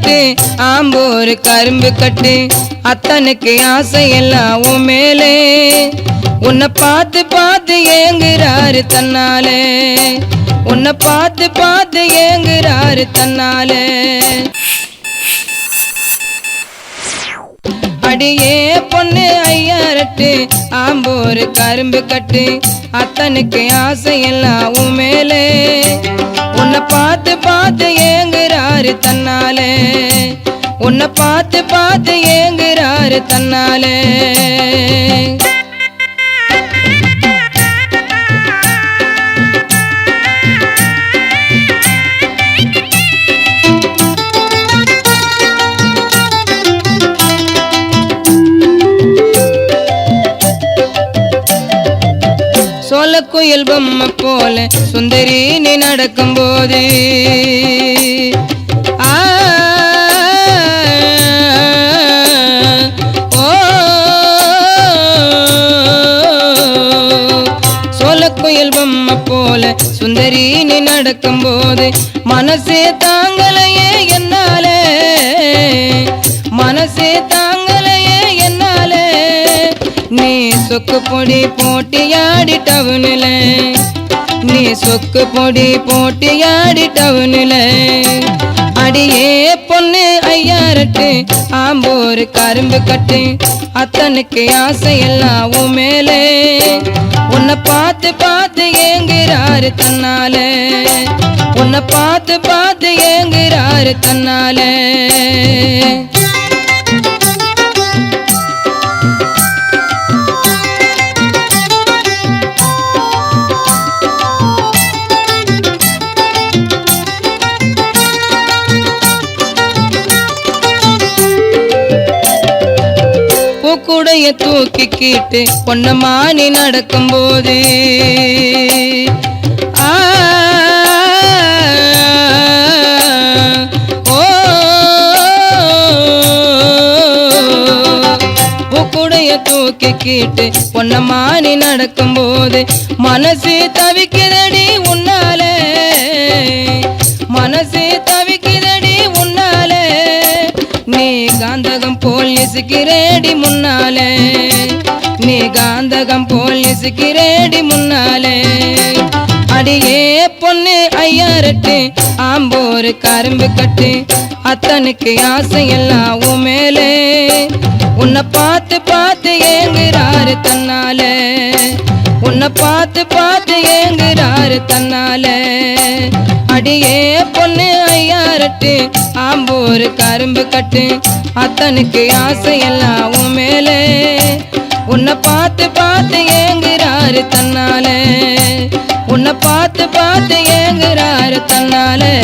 ஐயாரட்டு ஆம்பூர் கரும்பு கட்டு அத்தனுக்கு ஆசை எல்லாம் உன் மேலே உன்னை பார்த்து பார்த்து ஏங்குறாரு தன்னாலே உன்னை பார்த்து பார்த்து ஏங்குறாரு தன்னாலே அடியே பொண்ணு ஐயாரட்டு ஆம்பூர் கரும்பு கட்டு அத்தனுக்கு ஆசை எல்லாம் உன் மேலே உன்னை பார்த்து பார்த்து ஏங்குறாரு தன்னாலே உன்னை பார்த்து பார்த்து ஏங்குறாரு தன்னாலே சோலக்குயில் பொம்மை போல சுந்தரி நீ நடக்கும் போது சோலக்குயில் பொம்மை போல சுந்தரி நீ நடக்கும் போது மனசே தாங்கலையே என்னாலே மனசே தாங்கலையே என்னாலே நீ சொக்கு பொடி போட்டியாடி டவுனில நீ சொக்கு பொடி போட்டியாடி டவுனில அடியே பொண்ணு ஐயாரட்டு ஆம்பூர் கரும்பு கட்டு அத்தனுக்கு ஆசை எல்லாம் உன் மேலே உன்னை பார்த்து பார்த்து ஏங்குறாரு தன்னாலே உன்னை பார்த்து பார்த்து ஏங்குறாரு தன்னாலே கூடைய தூக்கிக்கிட்டு பொன்னமானி நடக்கும் போது கூடைய தூக்கிக்கிட்டு பொன்னமானி நடக்கும் போது மனசு தவிக்குதடி உன்னாலே மனசு தவிக்குதடி உன்னாலே நீ காந்தகம் போல் இசுக்கிறேடி முன்னாலே நீ காந்தகம் போல் இசுக்கிறேடி முன்னாலே அடியே பொண்ணு ஐயாரட்டு ஆம்பூர் கரும்பு கட்டு அத்தனுக்கு ஆசை எல்லாம் உன் மேலே உன்னை பார்த்து பார்த்து ஏங்குறாரு தன்னாலே உன்னை பார்த்து பார்த்து ஏங்குறாரு தன்னாலே அடியே பொண்ணு ஐயாரட்டு ஆம்பூர் கரும்பு கட்டு அத்தனுக்கு ஆசை எல்லாம் உன் மேலே உன்னை பார்த்து பார்த்து ஏங்குறாரு தன்னாலே உன்னை பார்த்து பார்த்து ஏங்குறாரு தன்னாலே